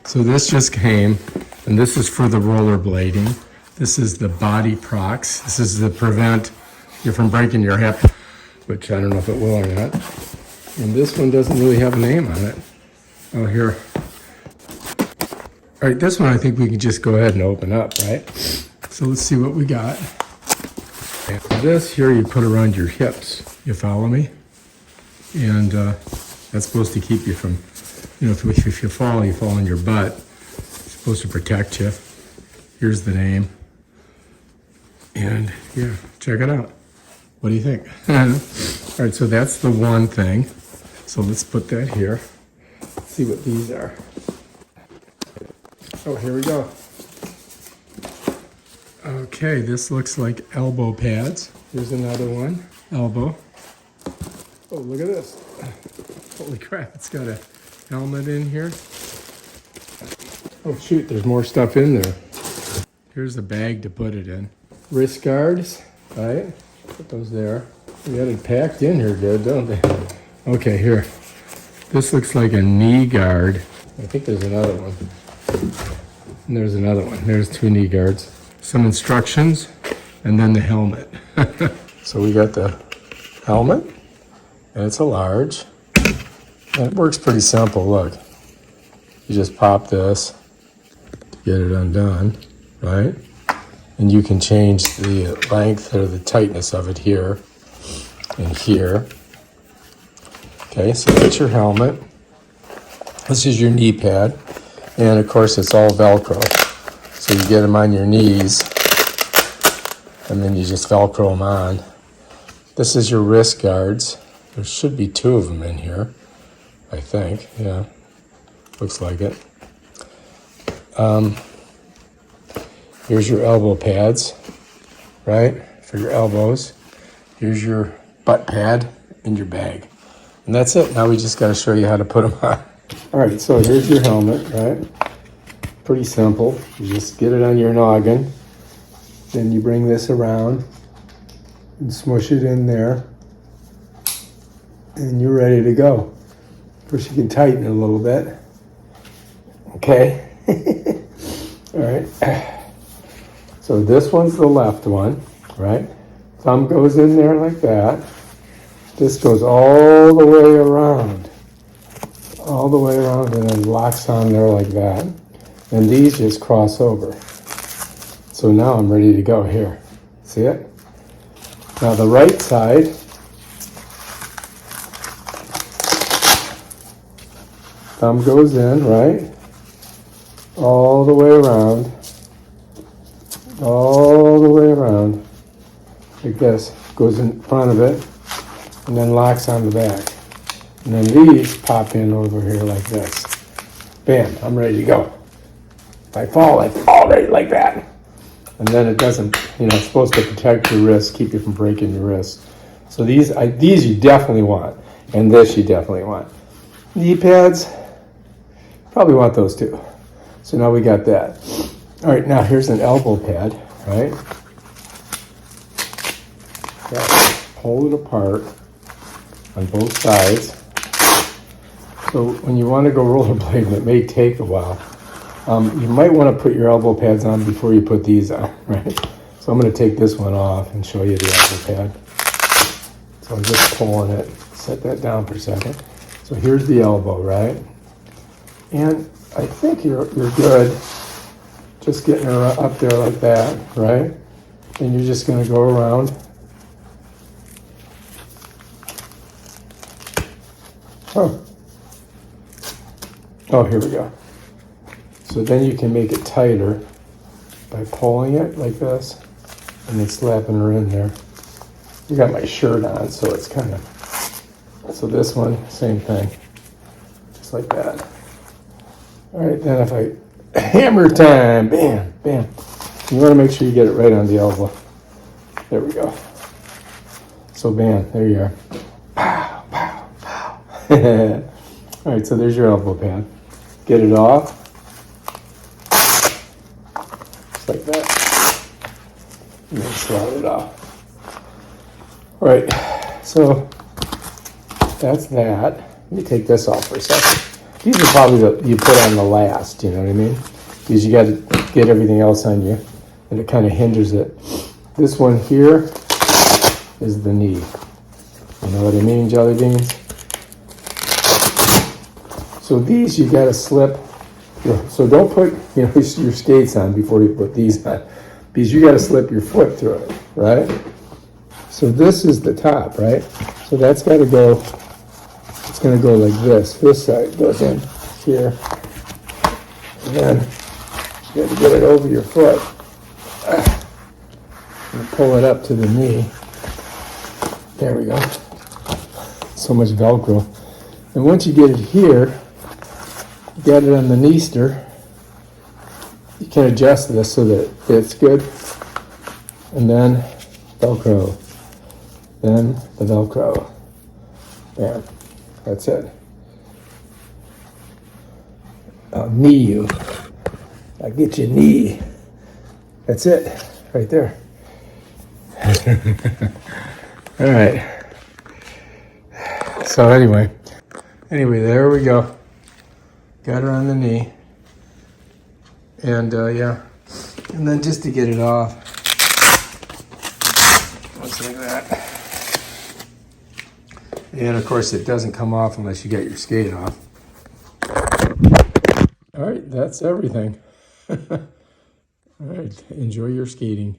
So this just came, and this is for the rollerblading. This is the body prox. This is to prevent you from breaking your hip, which I don't know if it will or not. And this one doesn't really have a name on it. Oh, here. All right, this one I think we can just go ahead and open up, right? So let's see what we got. And this here you put around your hips. You follow me? And that's supposed to keep you from, you know, if you fall on your butt. It's supposed to protect you. Here's the name. And yeah, check it out. What do you think? All right, so that's the one thing. So let's put that here. Let's see what these are. Oh, here we go. Okay, this looks like elbow pads. Here's another one, elbow. Oh, look at this. Holy crap, it's got a helmet in here. Oh shoot, there's more stuff in there. Here's the bag to put it in. Wrist guards, right? Put those there. We got it packed in here good, don't they? Okay, here. This looks like a knee guard. I think there's another one. And there's another one. There's 2 knee guards. Some instructions, and then the helmet. So we got the helmet, and it's a large. And it works pretty simple, look. You just pop this to get it undone, right? And you can change the length or the tightness of it here and here. Okay, so that's your helmet. This is your knee pad. And of course it's all Velcro. So you get them on your knees and then you just Velcro them on. This is your wrist guards. There should be 2 of them in here, I think. Yeah, looks like it. Here's your elbow pads, right, for your elbows. Here's your butt pad and your bag. And that's it. Now we just got to show you how to put them on. All right, so here's your helmet, right? Pretty simple. You just get it on your noggin. Then you bring this around and smush it in there. And you're ready to go. First you can tighten it a little bit. Okay. All right. So this one's the left one, right? Thumb goes in there like that. This goes all the way around. All the way around and then locks on there like that. And these just cross over. So now I'm ready to go here. See it? Now the right side, thumb goes in, right? All the way around. All the way around. Like this. Goes in front of it and then locks on the back. And then these pop in over here like this. Bam, I'm ready to go. If I fall right like that. And then it doesn't, you know, it's supposed to protect your wrist, keep you from breaking your wrist. So these you definitely want. And this you definitely want. Knee pads, probably want those too. So now we got that. All right, now here's an elbow pad, right? Yeah, pull it apart on both sides. So when you want to go rollerblading, it may take a while. You might want to put your elbow pads on before you put these on, right? So I'm going to take this one off and show you the elbow pad. So I'm just pulling it. Set that down for a second. So here's the elbow, right? And I think you're good. Just getting her up there like that, right? And you're just going to go around. Oh, here we go. So then you can make it tighter by pulling it like this and then slapping her in there. I got my shirt on, so it's kind of, so this one, same thing, just like that. All right, then if I, hammer time, bam, bam. You want to make sure you get it right on the elbow. There we go. So bam, there you are. Pow, pow, pow. All right, so there's your elbow pad. Get it off. Just like that. And then slide it off. All right, so that's that. Let me take this off for a second. These are probably you put on the last, you know what I mean? Because you got to get everything else on you, and it kind of hinders it. This one here is the knee. You know what I mean, jelly beans? So these you got to slip. So don't put your skates on before you put these on, because you got to slip your foot through it, right? So this is the top, right? So that's got to go. It's going to go like this. This side goes in here, and then you have to get it over your foot and pull it up to the knee. There we go. So much Velcro. And once you get it here, you got it on the kneester, you can adjust this so that it's good. And then Velcro. Then the Velcro. Bam. That's it. I'll knee you. I'll get your knee. That's it. Right there. All right. So anyway, there we go. Got her on the knee. And yeah. And then just to get it off, looks like that. And of course it doesn't come off unless you get your skate off. All right, that's everything. All right, enjoy your skating.